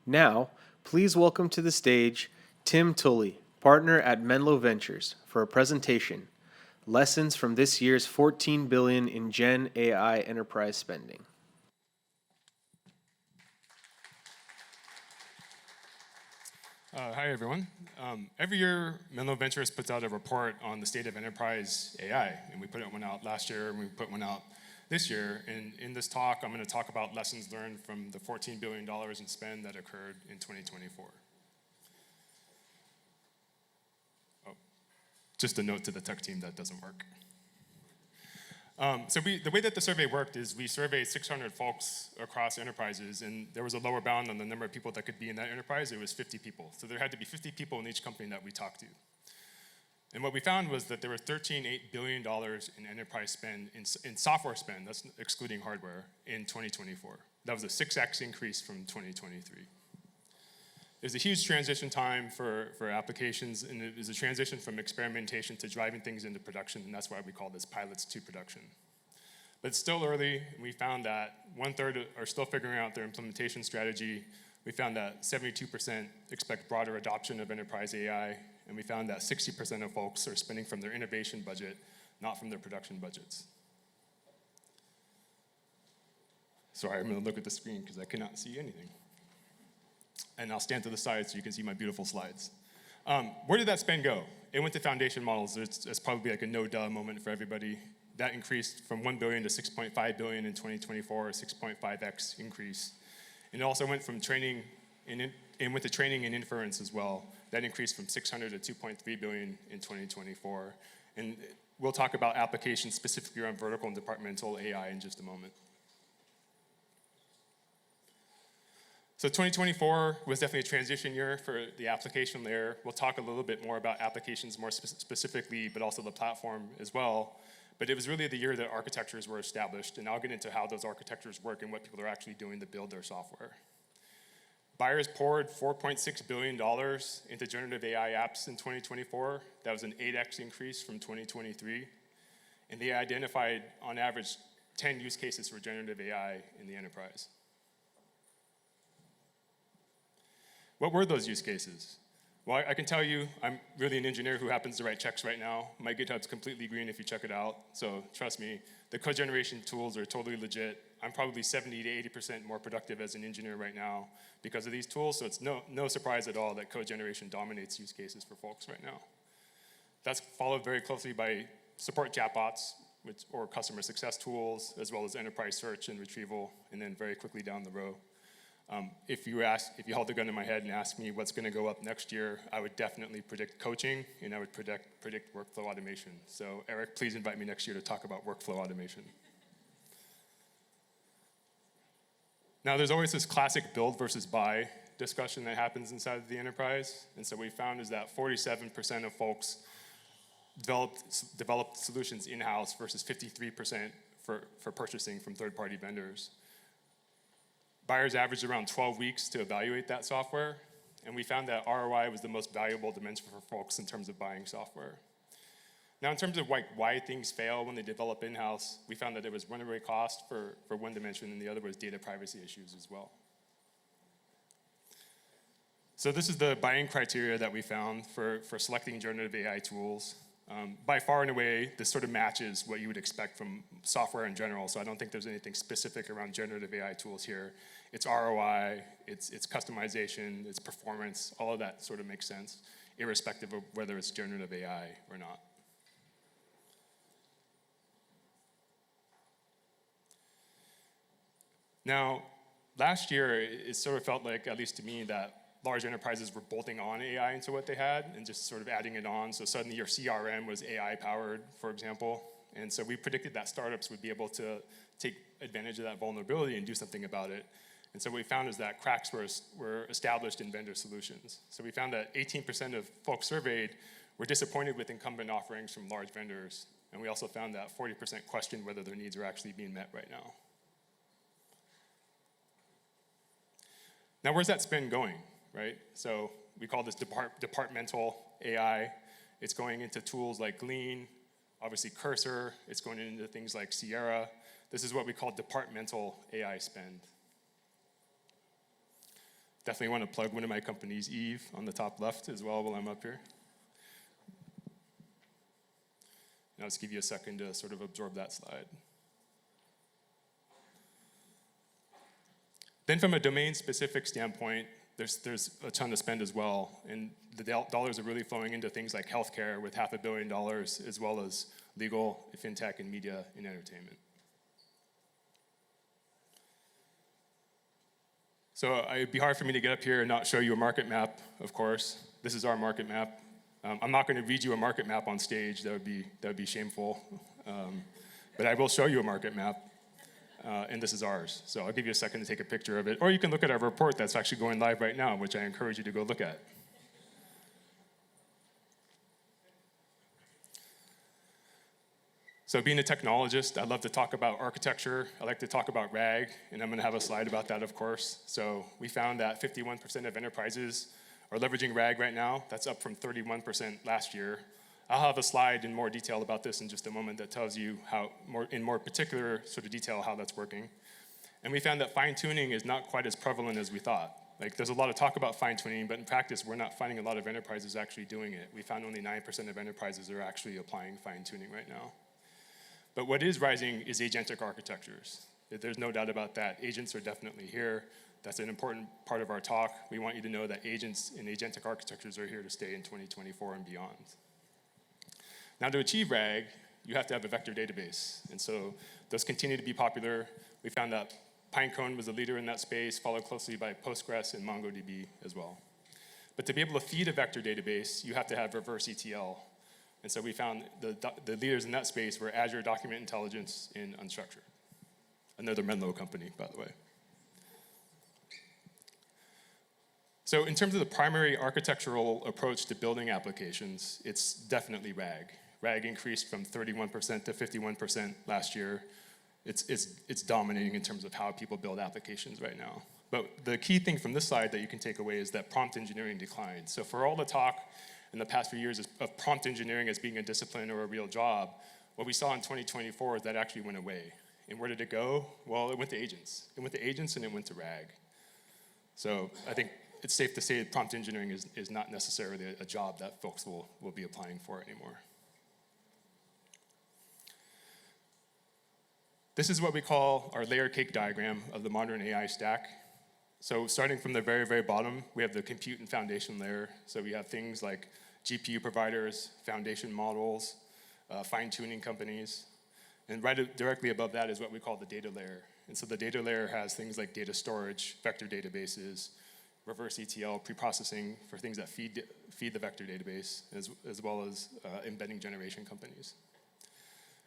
Now, please welcome to the stage Tim Tully, partner at Menlo Ventures, for a presentation, Lessons from this year's $14 billion in Gen AI enterprise spending. Hi, everyone. Every year, Menlo Ventures puts out a report on the state of enterprise AI, and we put one out last year, and we put one out this year. And in this talk, I'm going to talk about lessons learned from the $14 billion in spend that occurred in 2024. Oh, just a note to the tech team that doesn't work. The way that the survey worked is we surveyed 600 folks across enterprises, and there was a lower bound on the number of people that could be in that enterprise. It was 50 people. So there had to be 50 people in each company that we talked to. And what we found was that there were $13.8 billion in enterprise spend, in software spend, that's excluding hardware, in 2024. That was a 6x increase from 2023. It was a huge transition time for applications, and it was a transition from experimentation to driving things into production, and that's why we call this pilots to production. But it's still early, and we found that 1/3 are still figuring out their implementation strategy. We found that 72% expect broader adoption of enterprise AI, and we found that 60% of folks are spending from their innovation budget, not from their production budgets. Sorry, I'm gonna look at the screen because I cannot see anything. And I'll stand to the side so you can see my beautiful slides. Where did that spend go? It went to foundation models. It's probably like a no-duh moment for everybody. That increased from $1 billion to $6.5 billion in 2024, a 6.5x increase. And it also went from training and went to training and inference as well. That increased from $600 to $2.3 billion in 2024. And we'll talk about applications specifically around vertical and departmental AI in just a moment. So 2024 was definitely a transition year for the application layer. We'll talk a little bit more about applications more specifically, but also the platform as well. But it was really the year that architectures were established, and I'll get into how those architectures work and what people are actually doing to build their software. Buyers poured $4.6 billion into generative AI apps in 2024. That was an 8x increase from 2023. And they identified, on average, 10 use cases for generative AI in the enterprise. What were those use cases? Well, I can tell you, I'm really an engineer who happens to write checks right now. My GitHub's completely green if you check it out, so trust me. The code generation tools are totally legit. I'm probably 70 to 80% more productive as an engineer right now because of these tools, so it's no surprise at all that code generation dominates use cases for folks right now. That's followed very closely by support chatbots, or customer success tools, as well as enterprise search and retrieval, and then very quickly down the row. If you held the gun to my head and asked me what's going to go up next year, I would definitely predict coaching, and I would predict workflow automation. So Eric, please invite me next year to talk about workflow automation. Now, there's always this classic build versus buy discussion that happens inside of the enterprise, and so what we found is that 47% of folks developed solutions in-house versus 53% for purchasing from third-party vendors. Buyers averaged around 12 weeks to evaluate that software, and we found that ROI was the most valuable dimension for folks in terms of buying software. Now, in terms of why things fail when they develop in-house, we found that there was runaway cost for one dimension, and the other was data privacy issues as well. So this is the buying criteria that we found for selecting generative AI tools. By far and away, this sort of matches what you would expect from software in general, so I don't think there's anything specific around generative AI tools here. It's ROI, it's customization, it's performance, all of that sort of makes sense, irrespective of whether it's generative AI or not. Now, last year, it sort of felt like, at least to me, that large enterprises were bolting on AI into what they had and just sort of adding it on. So suddenly your CRM was AI powered, for example. And so we predicted that startups would be able to take advantage of that vulnerability and do something about it. And so what we found is that cracks were established in vendor solutions. So we found that 18% of folks surveyed were disappointed with incumbent offerings from large vendors. And we also found that 40% questioned whether their needs are actually being met right now. Now, where's that spend going? Right? So we call this departmental AI. It's going into tools like Glean, obviously Cursor. It's going into things like Sierra. This is what we call departmental AI spend. Definitely want to plug one of my companies, Eve, on the top left as well while I'm up here. And I'll just give you a second to sort of absorb that slide. Then from a domain-specific standpoint, there's a ton to spend as well. And the dollars are really flowing into things like healthcare with $500 million, as well as legal, fintech, and media and entertainment. So it'd be hard for me to get up here and not show you a market map, of course. This is our market map. I'm not going to read you a market map on stage. That would be shameful. But I will show you a market map. And this is ours. So I'll give you a second to take a picture of it. Or you can look at our report that's actually going live right now, which I encourage you to go look at. So being a technologist, I love to talk about architecture. I like to talk about RAG, and I'm going to have a slide about that, of course. So we found that 51% of enterprises are leveraging RAG right now. That's up from 31% last year. I'll have a slide in more detail about this in just a moment that tells you how, in more particular sort of detail, how that's working. And we found that fine-tuning is not quite as prevalent as we thought. Like, there's a lot of talk about fine-tuning, but in practice, we're not finding a lot of enterprises actually doing it. We found only 9% of enterprises are actually applying fine-tuning right now. But what is rising is agentic architectures. There's no doubt about that. Agents are definitely here. That's an important part of our talk. We want you to know that agents and agentic architectures are here to stay in 2024 and beyond. Now, to achieve RAG, you have to have a vector database. And so those continue to be popular. We found that Pinecone was a leader in that space, followed closely by Postgres and MongoDB as well. But to be able to feed a vector database, you have to have reverse ETL. And so we found the leaders in that space were Azure Document Intelligence and Unstructured. Another Menlo company, by the way. So in terms of the primary architectural approach to building applications, it's definitely RAG. RAG increased from 31% to 51% last year. It's dominating in terms of how people build applications right now. But the key thing from this slide that you can take away is that prompt engineering declined. So for all the talk in the past few years of prompt engineering as being a discipline or a real job, what we saw in 2024 is that actually went away. And where did it go? Well, it went to agents. It went to agents and it went to RAG. So I think it's safe to say that prompt engineering is not necessarily a job that folks will be applying for anymore. This is what we call our layer cake diagram of the modern AI stack. So starting from the very, very bottom, we have the compute and foundation layer. So we have things like GPU providers, foundation models, fine-tuning companies. And right directly above that is what we call the data layer. And so the data layer has things like data storage, vector databases, reverse ETL, pre-processing for things that feed the vector database, as well as embedding generation companies.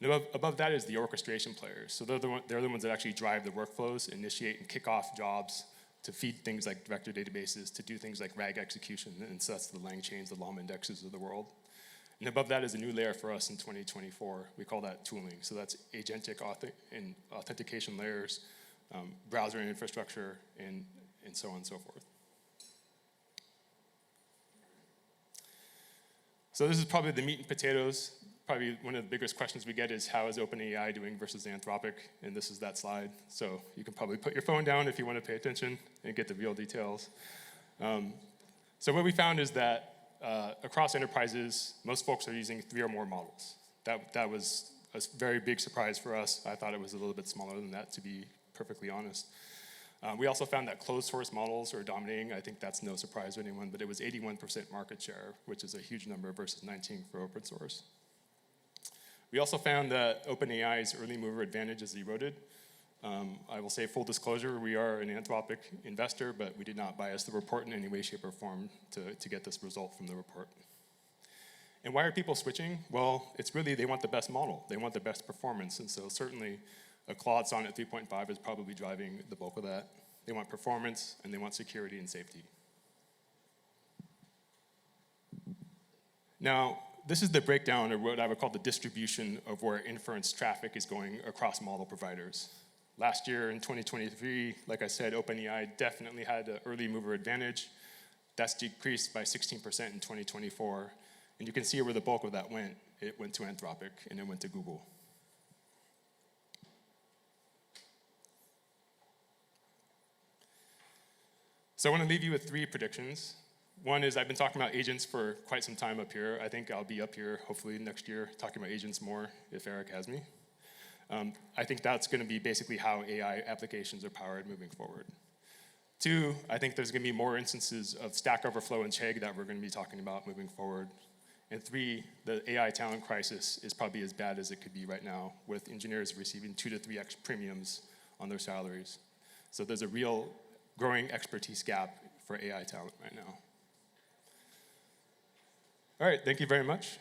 And above that is the orchestration players. So they're the ones that actually drive the workflows, initiate and kick off jobs to feed things like vector databases, to do things like RAG execution, and so that's the LangChains, the LLaM indexes of the world. And above that is a new layer for us in 2024. We call that tooling. So that's agentic and authentication layers, browser infrastructure, and so on and so forth. So this is probably the meat and potatoes. Probably one of the biggest questions we get is how is OpenAI doing versus Anthropic? And this is that slide. So you can probably put your phone down if you want to pay attention and get the real details. So what we found is that across enterprises, most folks are using 3 or more models. That was a very big surprise for us. I thought it was a little bit smaller than that, to be perfectly honest. We also found that closed source models are dominating. I think that's no surprise to anyone, but it was 81% market share, which is a huge number versus 19 for open source. We also found that OpenAI's early mover advantage is eroded. I will say full disclosure, we are an Anthropic investor, but we did not bias the report in any way, shape, or form to get this result from the report. And why are people switching? Well, it's really they want the best model. They want the best performance, and so certainly a Claude Sonnet 3.5 is probably driving the bulk of that. They want performance, and they want security and safety. Now, this is the breakdown, or what I would call the distribution of where inference traffic is going across model providers. Last year in 2023, like I said, OpenAI definitely had an early mover advantage. That's decreased by 16% in 2024. And you can see where the bulk of that went. It went to Anthropic, and it went to Google. So I want to leave you with 3 predictions. One is I've been talking about agents for quite some time up here. I think I'll be up here hopefully next year talking about agents more if Eric has me. I think that's going to be basically how AI applications are powered moving forward. 2, I think there's going to be more instances of Stack Overflow and Chegg that we're going to be talking about moving forward. And 3, the AI talent crisis is probably as bad as it could be right now, with engineers receiving 2 to 3x premiums on their salaries. So there's a real growing expertise gap for AI talent right now. All right, thank you very much.